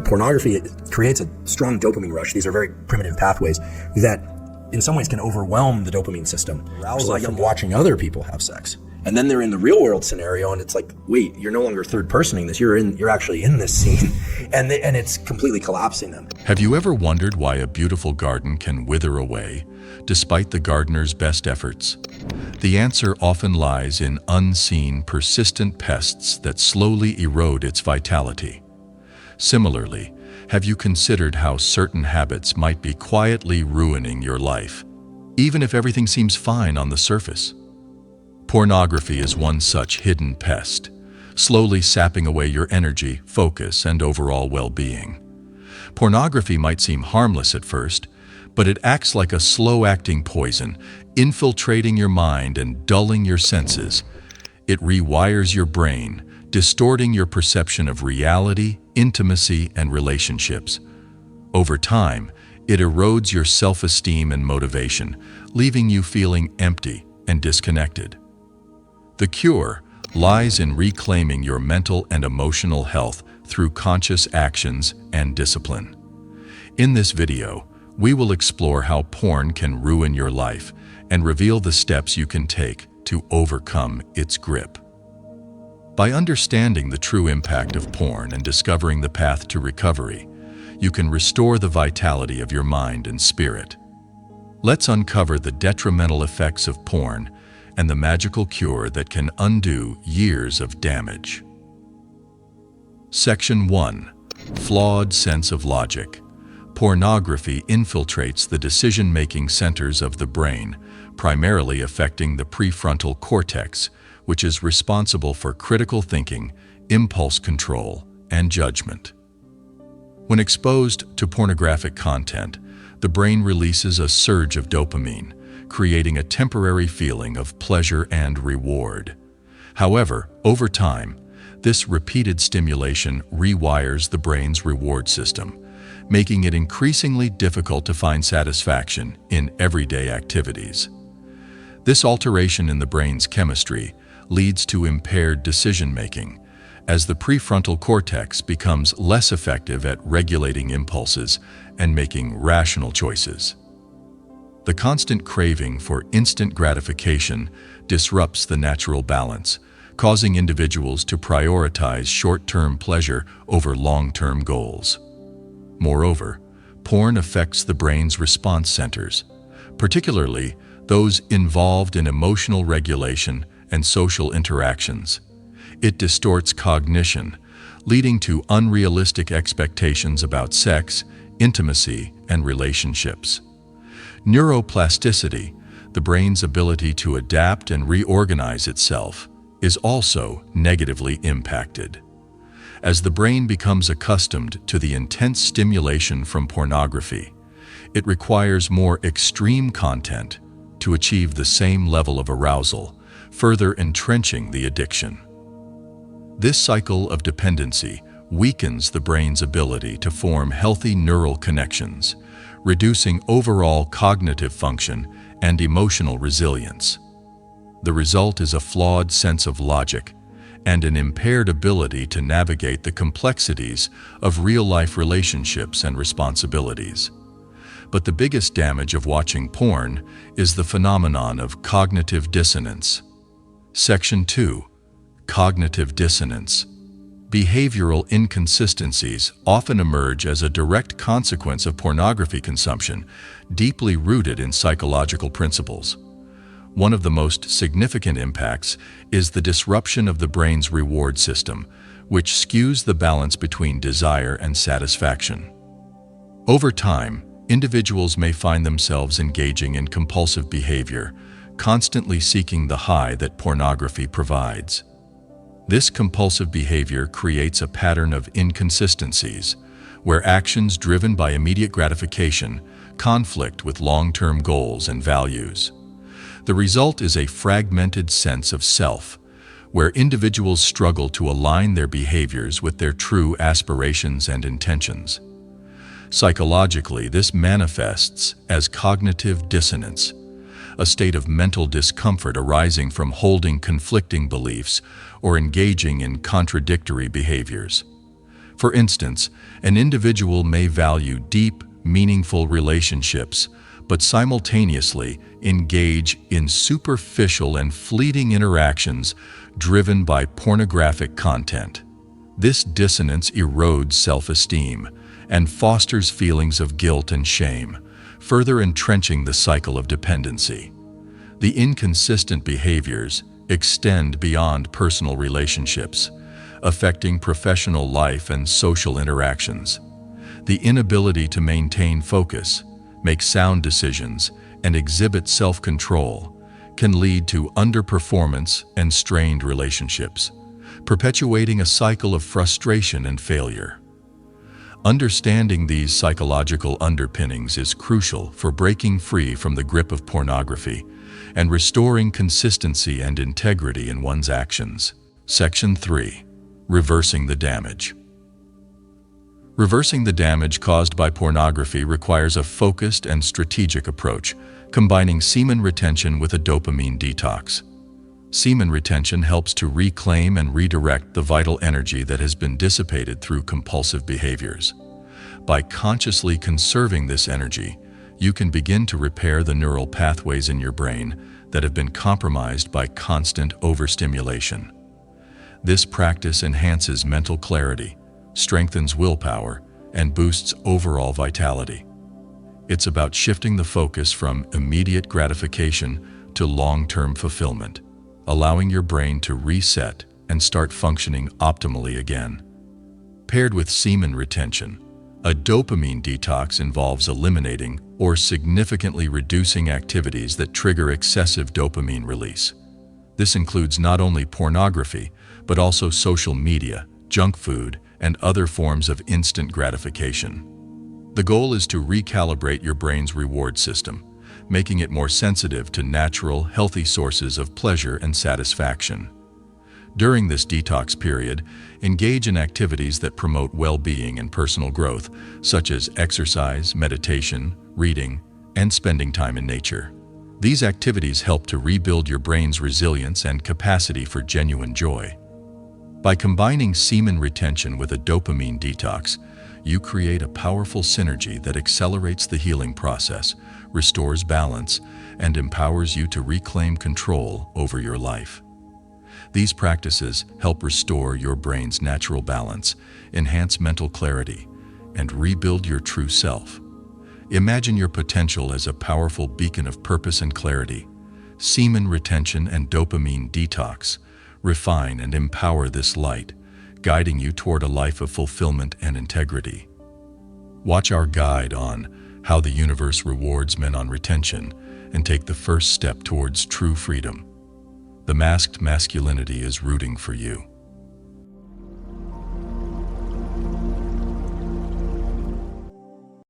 pornography, it creates a strong dopamine rush. These are very primitive pathways that in some ways can overwhelm the dopamine system. Arousal from watching other people have sex. And then they're in the real world scenario and it's like, wait, you're no longer third personing this. You're actually in this scene and it's completely collapsing them. Have you ever wondered why a beautiful garden can wither away despite the gardener's best efforts? The answer often lies in unseen, persistent pests that slowly erode its vitality. Similarly, have you considered how certain habits might be quietly ruining your life, even if everything seems fine on the surface? Pornography is one such hidden pest, slowly sapping away your energy, focus, and overall well-being. Pornography might seem harmless at first, but it acts like a slow-acting poison, infiltrating your mind and dulling your senses. It rewires your brain, distorting your perception of reality, intimacy, and relationships. Over time, it erodes your self-esteem and motivation, leaving you feeling empty and disconnected. The cure lies in reclaiming your mental and emotional health through conscious actions and discipline. In this video, we will explore how porn can ruin your life and reveal the steps you can take to overcome its grip. By understanding the true impact of porn and discovering the path to recovery, you can restore the vitality of your mind and spirit. Let's uncover the detrimental effects of porn and the magical cure that can undo years of damage. Section 1. Flawed sense of logic. Pornography infiltrates the decision-making centers of the brain, primarily affecting the prefrontal cortex, which is responsible for critical thinking, impulse control, and judgment. When exposed to pornographic content, the brain releases a surge of dopamine, creating a temporary feeling of pleasure and reward. However, over time, this repeated stimulation rewires the brain's reward system, making it increasingly difficult to find satisfaction in everyday activities. This alteration in the brain's chemistry leads to impaired decision-making, as the prefrontal cortex becomes less effective at regulating impulses and making rational choices. The constant craving for instant gratification disrupts the natural balance, causing individuals to prioritize short-term pleasure over long-term goals. Moreover, porn affects the brain's response centers, particularly those involved in emotional regulation and social interactions. It distorts cognition, leading to unrealistic expectations about sex, intimacy, and relationships. Neuroplasticity, the brain's ability to adapt and reorganize itself, is also negatively impacted. As the brain becomes accustomed to the intense stimulation from pornography, it requires more extreme content to achieve the same level of arousal, further entrenching the addiction. This cycle of dependency weakens the brain's ability to form healthy neural connections, reducing overall cognitive function and emotional resilience. The result is a flawed sense of logic and an impaired ability to navigate the complexities of real-life relationships and responsibilities. But the biggest damage of watching porn is the phenomenon of cognitive dissonance. Section 2. Cognitive dissonance. Behavioral inconsistencies often emerge as a direct consequence of pornography consumption, deeply rooted in psychological principles. One of the most significant impacts is the disruption of the brain's reward system, which skews the balance between desire and satisfaction. Over time, individuals may find themselves engaging in compulsive behavior, constantly seeking the high that pornography provides. This compulsive behavior creates a pattern of inconsistencies, where actions driven by immediate gratification conflict with long-term goals and values. The result is a fragmented sense of self, where individuals struggle to align their behaviors with their true aspirations and intentions. Psychologically, this manifests as cognitive dissonance, a state of mental discomfort arising from holding conflicting beliefs or engaging in contradictory behaviors. For instance, an individual may value deep, meaningful relationships, but simultaneously engage in superficial and fleeting interactions driven by pornographic content. This dissonance erodes self-esteem and fosters feelings of guilt and shame, further entrenching the cycle of dependency. The inconsistent behaviors extend beyond personal relationships, affecting professional life and social interactions. The inability to maintain focus, make sound decisions, and exhibit self-control can lead to underperformance and strained relationships, perpetuating a cycle of frustration and failure. Understanding these psychological underpinnings is crucial for breaking free from the grip of pornography and restoring consistency and integrity in one's actions. Section 3. Reversing the damage. Reversing the damage caused by pornography requires a focused and strategic approach, combining semen retention with a dopamine detox. Semen retention helps to reclaim and redirect the vital energy that has been dissipated through compulsive behaviors. By consciously conserving this energy, you can begin to repair the neural pathways in your brain that have been compromised by constant overstimulation. This practice enhances mental clarity, strengthens willpower, and boosts overall vitality. It's about shifting the focus from immediate gratification to long-term fulfillment, allowing your brain to reset and start functioning optimally again. Paired with semen retention, a dopamine detox involves eliminating or significantly reducing activities that trigger excessive dopamine release. This includes not only pornography, but also social media, junk food, and other forms of instant gratification. The goal is to recalibrate your brain's reward system, making it more sensitive to natural, healthy sources of pleasure and satisfaction. During this detox period, engage in activities that promote well-being and personal growth, such as exercise, meditation, reading, and spending time in nature. These activities help to rebuild your brain's resilience and capacity for genuine joy. By combining semen retention with a dopamine detox, you create a powerful synergy that accelerates the healing process, restores balance, and empowers you to reclaim control over your life. These practices help restore your brain's natural balance, enhance mental clarity, and rebuild your true self. Imagine your potential as a powerful beacon of purpose and clarity. Semen retention and dopamine detox refine and empower this light, guiding you toward a life of fulfillment and integrity. Watch our guide on how the universe rewards men on retention and take the first step towards true freedom. The masked masculinity is rooting for you.